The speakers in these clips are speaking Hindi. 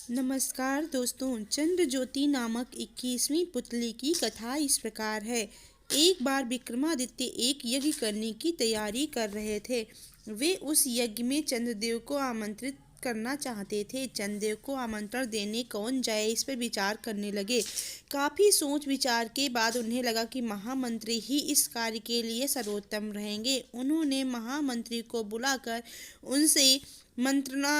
नमस्कार दोस्तों। चंद्र ज्योति नामक 21वीं पुतली की कथा इस प्रकार है। एक बार विक्रमादित्य एक यज्ञ करने की तैयारी कर रहे थे। वे उस यज्ञ में चंद्रदेव को आमंत्रित करना चाहते थे। चंद्रदेव को आमंत्रण देने कौन जाए, इस पर विचार करने लगे। काफी सोच विचार के बाद उन्हें लगा कि महामंत्री ही इस कार्य के लिए सर्वोत्तम रहेंगे। उन्होंने महामंत्री को बुलाकर उनसे मंत्रणा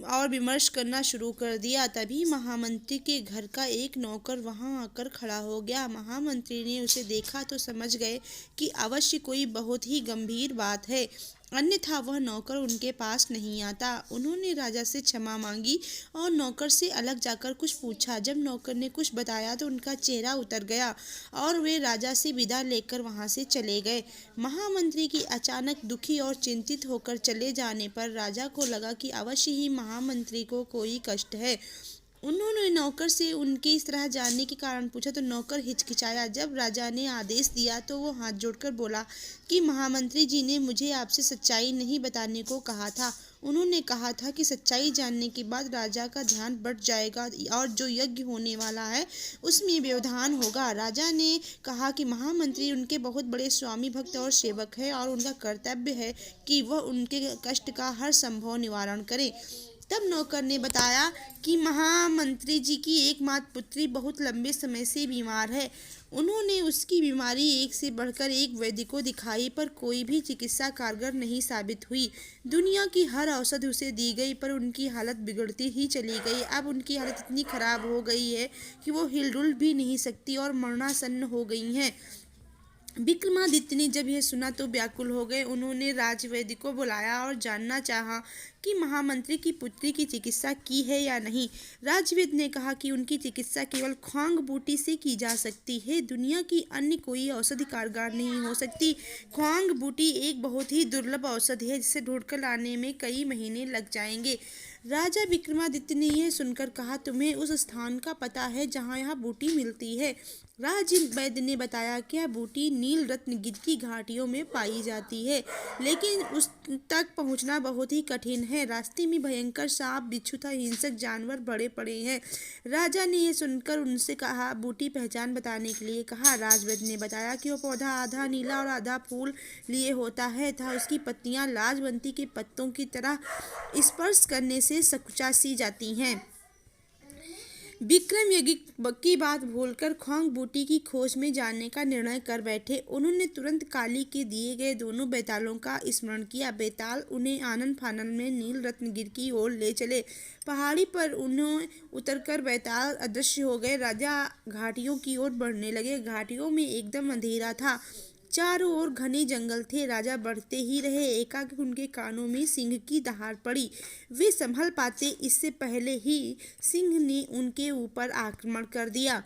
और विमर्श करना शुरू कर दिया। तभी महामंत्री के घर का एक नौकर वहां आकर खड़ा हो गया। महामंत्री ने उसे देखा तो समझ गए कि अवश्य कोई बहुत ही गंभीर बात है, अन्यथा वह नौकर उनके पास नहीं आता। उन्होंने राजा से क्षमा मांगी और नौकर से अलग जाकर कुछ पूछा। जब नौकर ने कुछ बताया तो उनका चेहरा उतर गया और वे राजा से विदा लेकर वहां से चले गए। महामंत्री की अचानक दुखी और चिंतित होकर चले जाने पर राजा को लगा कि अवश्य ही महामंत्री को कोई कष्ट है। उन्होंने नौकर से उनके इस तरह जानने के कारण पूछा तो नौकर हिचकिचाया। जब राजा ने आदेश दिया तो वो हाथ जोड़कर बोला कि महामंत्री जी ने मुझे आपसे सच्चाई नहीं बताने को कहा था। उन्होंने कहा था कि सच्चाई जानने के बाद राजा का ध्यान बढ़ जाएगा और जो यज्ञ होने वाला है उसमें व्यवधान होगा। राजा ने कहा कि महामंत्री उनके बहुत बड़े स्वामी भक्त और सेवक है और उनका कर्तव्य है कि वह उनके कष्ट का हर संभव निवारण करे। तब नौकर ने बताया कि महामंत्री जी की एकमात्र पुत्री बहुत लंबे समय से बीमार है। उन्होंने उसकी बीमारी एक से बढ़कर एक वैद्य को दिखाई पर कोई भी चिकित्सा कारगर नहीं साबित हुई। दुनिया की हर औषधि उसे दी गई पर उनकी हालत बिगड़ती ही चली गई। अब उनकी हालत इतनी खराब हो गई है कि वो हिलडुल भी नहीं सकती और मरणासन्न हो गई हैं। विक्रमादित्य ने जब यह सुना तो व्याकुल हो गए। उन्होंने राजवैद्य को बुलाया और जानना चाहा कि महामंत्री की पुत्री की चिकित्सा की है या नहीं। राजवैद्य ने कहा कि उनकी चिकित्सा केवल ख्वांग बूटी से की जा सकती है, दुनिया की अन्य कोई औषधि कारगर नहीं हो सकती। ख्वांग बूटी एक बहुत ही दुर्लभ औषधि है जिसे ढूंढकर लाने में कई महीने लग जाएंगे। राजा विक्रमादित्य ने यह सुनकर कहा, तुम्हें उस स्थान का पता है जहाँ यह बूटी मिलती है? राजवैद्य ने बताया कि यह बूटी नील रत्नगिरि की घाटियों में पाई जाती है, लेकिन उस तक पहुंचना बहुत ही कठिन है। रास्ते में भयंकर सांप, बिच्छू तथा हिंसक जानवर बड़े पड़े हैं। राजा ने यह सुनकर उनसे कहा, बूटी पहचान बताने के लिए कहा। राजवैद्य ने बताया कि वह पौधा आधा नीला और आधा फूल लिए होता है तथा उसकी पत्तियां लाजवंती के पत्तों की तरह स्पर्श करने से सकुचा सी जाती हैं। विक्रम यज्ञ की बात भूलकर ख्वांग बूटी की खोज में जाने का निर्णय कर बैठे। उन्होंने तुरंत काली के दिए गए दोनों बेतालों का स्मरण किया। बेताल उन्हें आनन फानन में नील रत्नगिरि की ओर ले चले। पहाड़ी पर उन्हें उतरकर बेताल अदृश्य हो गए। राजा घाटियों की ओर बढ़ने लगे। घाटियों में एकदम अंधेरा था, चारों ओर घने जंगल थे। राजा बढ़ते ही रहे। एकाएक उनके कानों में सिंह की दहाड़ पड़ी। वे संभल पाते इससे पहले ही सिंह ने उनके ऊपर आक्रमण कर दिया।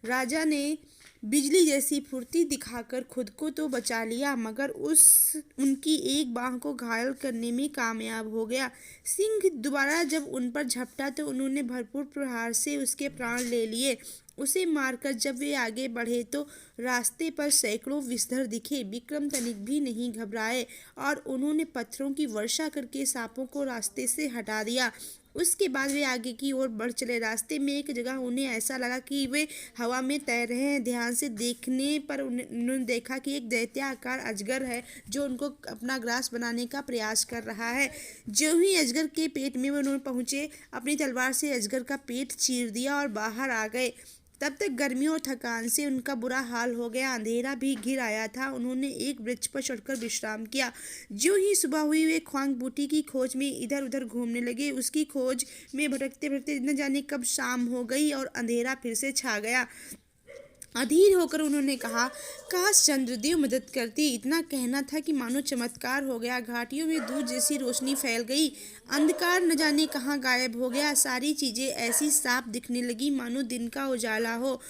राजा ने बिजली जैसी फुर्ती दिखाकर खुद को तो बचा लिया मगर उनकी एक बाह को घायल करने में कामयाब हो गया। सिंह दोबारा जब उन पर झपटा तो उन्होंने भरपूर प्रहार से उसके प्राण ले लिए। उसे मारकर जब वे आगे बढ़े तो रास्ते पर सैकड़ों विषधर दिखे। विक्रम तनिक भी नहीं घबराए और उन्होंने पत्थरों की वर्षा करके सांपों को रास्ते से हटा दिया। उसके बाद वे आगे की ओर बढ़ चले। रास्ते में एक जगह उन्हें ऐसा लगा कि वे हवा में तैर रहे हैं। ध्यान से देखने पर उन्होंने देखा कि एक दैत्याकार अजगर है जो उनको अपना ग्रास बनाने का प्रयास कर रहा है। जो ही अजगर के पेट में उन्होंने पहुंचे, अपनी तलवार से अजगर का पेट चीर दिया और बाहर आ गए। तब तक गर्मी और थकान से उनका बुरा हाल हो गया। अंधेरा भी घिर आया था। उन्होंने एक वृक्ष पर चढ़कर विश्राम किया। जो ही सुबह हुई वे ख्वांग बूटी की खोज में इधर उधर घूमने लगे। उसकी खोज में भटकते भटकते न जाने कब शाम हो गई और अंधेरा फिर से छा गया। अधीर होकर उन्होंने कहा, काश चंद्रदेव मदद करती। इतना कहना था कि मानो चमत्कार हो गया। घाटियों में दूध जैसी रोशनी फैल गई। अंधकार न जाने कहाँ गायब हो गया। सारी चीजें ऐसी साफ दिखने लगी मानो दिन का उजाला हो।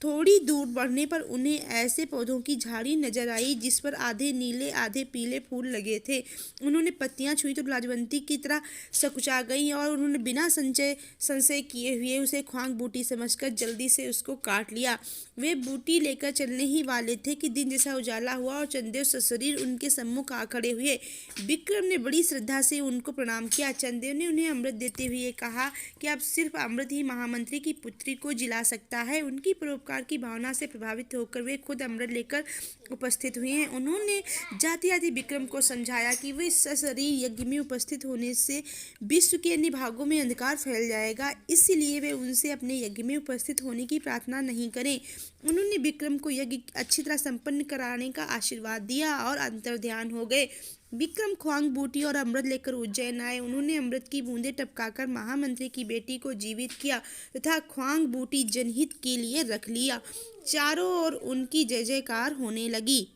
थोड़ी दूर बढ़ने पर उन्हें ऐसे पौधों की झाड़ी नजर आई जिस पर आधे नीले आधे पीले फूल लगे थे। उन्होंने पत्तियां छुई तो लाजवंती की तरह सकुचा गई और उन्होंने बिना संशय किए हुए उसे ख्वांग बूटी समझकर जल्दी से उसको काट लिया। वे बूटी लेकर चलने ही वाले थे कि दिन जैसा उजाला हुआ और चंदेव सशरीर उनके सम्मुख आ खड़े हुए। विक्रम ने बड़ी श्रद्धा से उनको प्रणाम किया। चंदेव ने उन्हें अमृत देते हुए कहा कि अब सिर्फ अमृत ही महामंत्री की पुत्री को जिला सकता है। उनकी परोपकार की भावना से प्रभावित होकर वे खुद अमृत लेकर उपस्थित हुए हैं। उन्होंने जाते जाते विक्रम को समझाया कि वे सशरीर यज्ञ में उपस्थित होने से विश्व के अन्य भागों में अंधकार फैल जाएगा, इसलिए वे उनसे अपने यज्ञ में उपस्थित होने की प्रार्थना नहीं करें। उन्होंने विक्रम को यज्ञ अच्छी तरह संपन्न कराने का आशीर्वाद दिया और अंतर्ध्यान हो गए। विक्रम ख्वांग बूटी और अमृत लेकर उज्जैन आए। उन्होंने अमृत की बूंदें टपकाकर महामंत्री की बेटी को जीवित किया तथा ख्वांग बूटी जनहित के लिए रख लिया। चारों ओर उनकी जय जयकार होने लगी।